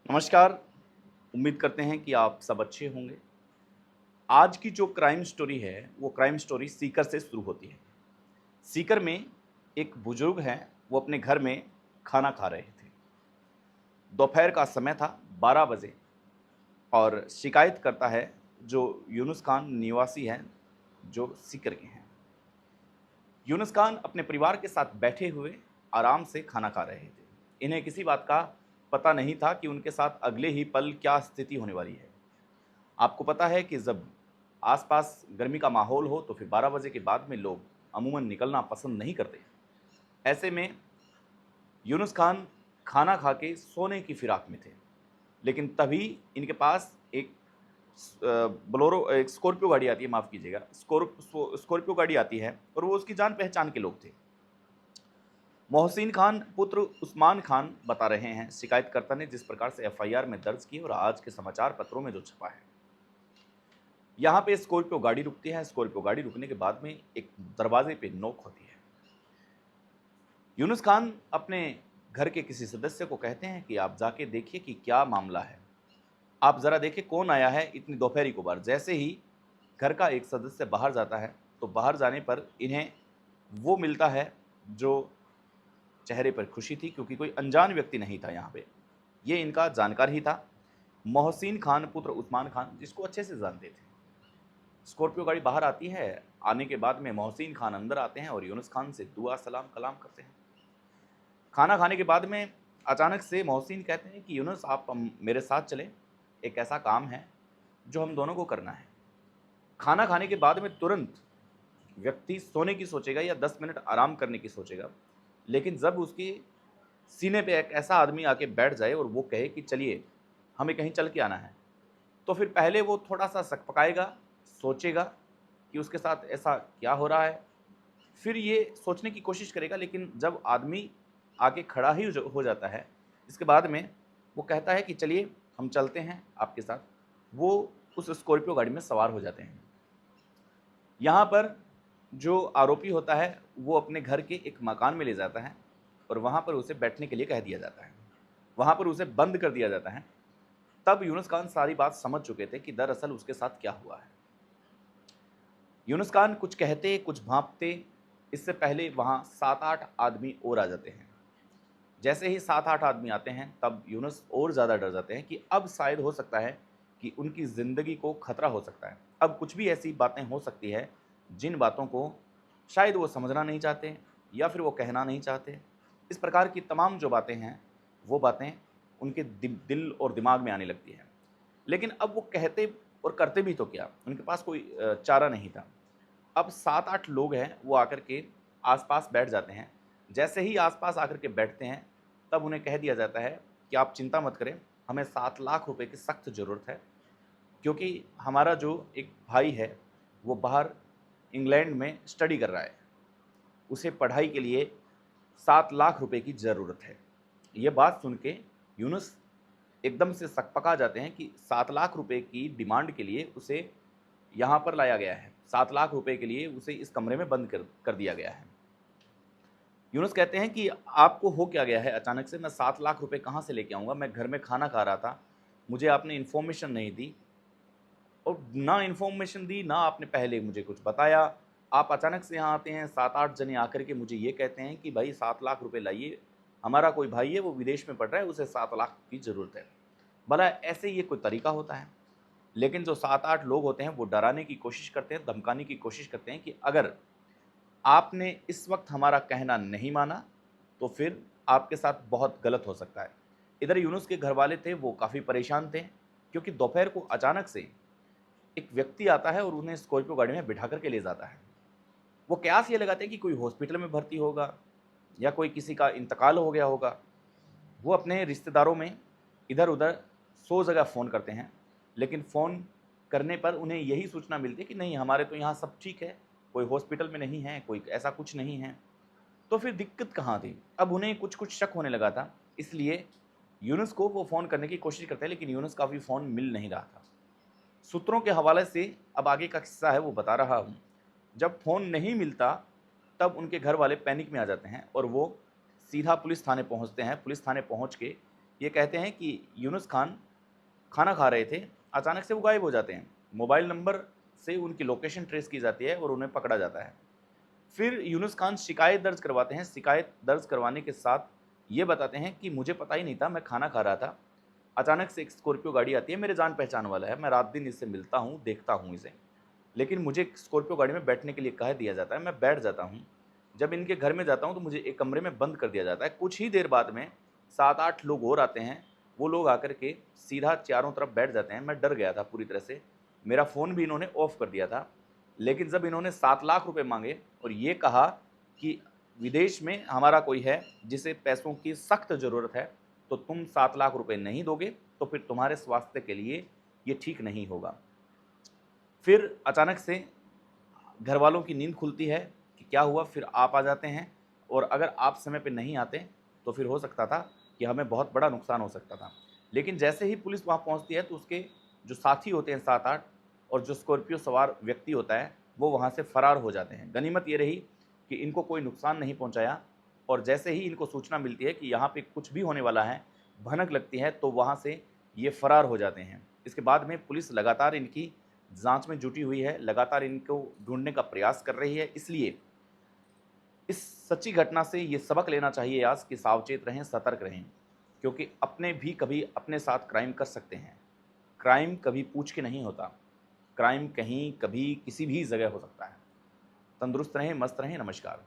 नमस्कार। उम्मीद करते हैं कि आप सब अच्छे होंगे। आज की जो क्राइम स्टोरी है, वो क्राइम स्टोरी सीकर से शुरू होती है। सीकर में एक बुजुर्ग हैं, वो अपने घर में खाना खा रहे थे। दोपहर का समय था, 12 बजे, और शिकायत करता है जो यूनुस खान निवासी हैं, जो सीकर के हैं। यूनुस खान अपने परिवार के साथ बैठे हुए आराम से खाना खा रहे थे। इन्हें किसी बात का पता नहीं था कि उनके साथ अगले ही पल क्या स्थिति होने वाली है। आपको पता है कि जब आसपास गर्मी का माहौल हो तो फिर 12 बजे के बाद में लोग अमूमन निकलना पसंद नहीं करते। ऐसे में यूनुस खान खाना खा के सोने की फिराक में थे, लेकिन तभी इनके पास एक बोलोरो, एक स्कॉर्पियो गाड़ी आती है, माफ़ कीजिएगा, स्कॉर्पियो गाड़ी आती है, और वो उसकी जान पहचान के लोग थे। मोहसिन खान पुत्र उस्मान खान बता रहे हैं शिकायतकर्ता ने जिस प्रकार से एफआईआर में दर्ज की और आज के समाचार पत्रों में जो छपा है। यहाँ पे स्कॉर्पियो गाड़ी रुकती है। स्कॉर्पियो गाड़ी रुकने के बाद में एक दरवाजे पे नोक होती है। यूनुस खान अपने घर के किसी सदस्य को कहते हैं कि आप जाके देखिए कि क्या मामला है, आप ज़रा देखिए कौन आया है इतनी दोपहरी को बार। जैसे ही घर का एक सदस्य बाहर जाता है तो बाहर जाने पर इन्हें वो मिलता है जो चेहरे पर खुशी थी, क्योंकि कोई अनजान व्यक्ति नहीं था यहाँ पे, ये इनका जानकार ही था, मोहसिन खान पुत्र उस्मान खान, जिसको अच्छे से जानते थे। स्कॉर्पियो गाड़ी बाहर आती है। आने के बाद में मोहसिन खान अंदर आते हैं और यूनुस खान से दुआ सलाम कलाम करते हैं। खाना खाने के बाद में अचानक से मोहसिन कहते हैं कि यूनुस, आप मेरे साथ चलें, एक ऐसा काम है जो हम दोनों को करना है। खाना खाने के बाद में तुरंत व्यक्ति सोने की सोचेगा या 10 मिनट आराम करने की सोचेगा, लेकिन जब उसके सीने पे एक ऐसा आदमी आके बैठ जाए और वो कहे कि चलिए हमें कहीं चल के आना है, तो फिर पहले वो थोड़ा-सा सकपकाएगा, सोचेगा कि उसके साथ ऐसा क्या हो रहा है। फिर ये सोचने की कोशिश करेगा, लेकिन जब आदमी आके खड़ा ही हो जाता है, इसके बाद में वो कहता है कि चलिए हम चलते हैं आपके साथ। वो उस स्कॉर्पियो गाड़ी में सवार हो जाते हैं। यहाँ पर जो आरोपी होता है, वो अपने घर के एक मकान में ले जाता है और वहाँ पर उसे बैठने के लिए कह दिया जाता है। वहाँ पर उसे बंद कर दिया जाता है। तब यूनुस खान सारी बात समझ चुके थे कि दरअसल उसके साथ क्या हुआ है। यूनुस खान कुछ कहते, कुछ भांपते, इससे पहले वहाँ 7-8 आदमी और आ जाते हैं। जैसे ही 7-8 आदमी आते हैं, तब यूनुस और ज़्यादा डर जाते हैं कि अब शायद हो सकता है कि उनकी ज़िंदगी को खतरा हो सकता है। अब कुछ भी ऐसी बातें हो सकती है, जिन बातों को शायद वो समझना नहीं चाहते या फिर वो कहना नहीं चाहते। इस प्रकार की तमाम जो बातें हैं, वो बातें उनके दिल और दिमाग में आने लगती हैं। लेकिन अब वो कहते और करते भी तो क्या? उनके पास कोई चारा नहीं था। अब 7-8 लोग हैं, वो आकर के आस-पास बैठ जाते हैं। जैसे ही आस-पास आकर के बैठते हैं, तब उन्हें कह दिया जाता है कि आप चिंता मत करें, हमें 7 लाख रुपए की सख्त ज़रूरत है, क्योंकि हमारा जो एक भाई है, वो बाहर इंग्लैंड में स्टडी कर रहा है। उसे पढ़ाई के लिए 7 लाख रुपए की ज़रूरत है। ये बात सुन के यूनुस एकदम से सकपका जाते हैं कि 7 लाख रुपए की डिमांड के लिए उसे यहाँ पर लाया गया है। 7 लाख रुपए के लिए उसे इस कमरे में बंद कर दिया गया है। यूनुस कहते हैं कि आपको हो क्या गया है अचानक से? मैं 7 लाख रुपए कहाँ से लेके आऊँगा? मैं घर में खाना खा रहा था, मुझे आपने इन्फॉर्मेशन नहीं दी, और ना इन्फॉर्मेशन दी, ना आपने पहले मुझे कुछ बताया। आप अचानक से यहाँ आते हैं, 7-8 जने आकर के मुझे ये कहते हैं कि भाई 7 लाख रुपए लाइए, हमारा कोई भाई है वो विदेश में पढ़ रहा है, उसे 7 लाख की ज़रूरत है। भला ऐसे ये कोई तरीका होता है? लेकिन जो 7-8 लोग होते हैं वो डराने की कोशिश करते हैं, धमकाने की कोशिश करते हैं कि अगर आपने इस वक़्त हमारा कहना नहीं माना, तो फिर आपके साथ बहुत गलत हो सकता है। इधर यूनुस के घरवाले थे, वो काफ़ी परेशान थे, क्योंकि दोपहर को अचानक से एक व्यक्ति आता है और उन्हें स्कॉर्पियो गाड़ी में बिठा कर के ले जाता है। वो कयास ये लगाते हैं कि कोई हॉस्पिटल में भर्ती होगा या कोई किसी का इंतकाल हो गया होगा। वो अपने रिश्तेदारों में इधर-उधर 100 जगह फ़ोन करते हैं, लेकिन फ़ोन करने पर उन्हें यही सूचना मिलती है कि नहीं, हमारे तो यहाँ सब ठीक है, कोई हॉस्पिटल में नहीं है, कोई ऐसा कुछ नहीं है। तो फिर दिक्कत कहाँ थी? अब उन्हें कुछ-कुछ शक होने लगा था, इसलिए यूनुस को वो फ़ोन करने की कोशिश करते हैं, लेकिन यूनुस का भी फ़ोन मिल नहीं रहा था। सूत्रों के हवाले से अब आगे का किस्सा है वो बता रहा हूँ। जब फ़ोन नहीं मिलता, तब उनके घर वाले पैनिक में आ जाते हैं और वो सीधा पुलिस थाने पहुँचते हैं। पुलिस थाने पहुँच के ये कहते हैं कि यूनुस खान खाना खा रहे थे, अचानक से वो गायब हो जाते हैं। मोबाइल नंबर से उनकी लोकेशन ट्रेस की जाती है और उन्हें पकड़ा जाता है। फिर यूनुस खान शिकायत दर्ज करवाते हैं। शिकायत दर्ज करवाने के साथ ये बताते हैं कि मुझे पता ही नहीं था, मैं खाना खा रहा था। अचानक से एक स्कॉर्पियो गाड़ी आती है, मेरे जान पहचान वाला है, मैं रात दिन इससे मिलता हूँ, देखता हूँ इसे। लेकिन मुझे एक स्कॉर्पियो गाड़ी में बैठने के लिए कह दिया जाता है, मैं बैठ जाता हूँ। जब इनके घर में जाता हूँ तो मुझे एक कमरे में बंद कर दिया जाता है। कुछ ही देर बाद में 7-8 लोग और आते हैं। वो लोग आकर के सीधा चारों तरफ बैठ जाते हैं। मैं डर गया था पूरी तरह से। मेरा फ़ोन भी इन्होंने ऑफ कर दिया था। लेकिन जब इन्होंने 7 लाख रुपए माँगे और ये कहा कि विदेश में हमारा कोई है जिसे पैसों की सख्त ज़रूरत है, तो तुम 7 लाख रुपए नहीं दोगे तो फिर तुम्हारे स्वास्थ्य के लिए ये ठीक नहीं होगा। फिर अचानक से घरवालों की नींद खुलती है कि क्या हुआ, फिर आप आ जाते हैं और अगर आप समय पे नहीं आते तो फिर हो सकता था कि हमें बहुत बड़ा नुकसान हो सकता था। लेकिन जैसे ही पुलिस वहाँ पहुँचती है तो उसके जो साथी होते हैं 7-8 और जो स्कॉर्पियो सवार व्यक्ति होता है, वो वहाँ से फरार हो जाते हैं। गनीमत ये रही कि इनको कोई नुकसान नहीं पहुँचाया और जैसे ही इनको सूचना मिलती है कि यहाँ पे कुछ भी होने वाला है, भनक लगती है, तो वहाँ से ये फरार हो जाते हैं। इसके बाद में पुलिस लगातार इनकी जांच में जुटी हुई है, लगातार इनको ढूँढने का प्रयास कर रही है। इसलिए इस सच्ची घटना से ये सबक लेना चाहिए आज कि सावचेत रहें, सतर्क रहें, क्योंकि अपने भी कभी अपने साथ क्राइम कर सकते हैं। क्राइम कभी पूछ के नहीं होता, क्राइम कहीं, कभी, किसी भी जगह हो सकता है। तंदुरुस्त रहें, मस्त रहें, नमस्कार।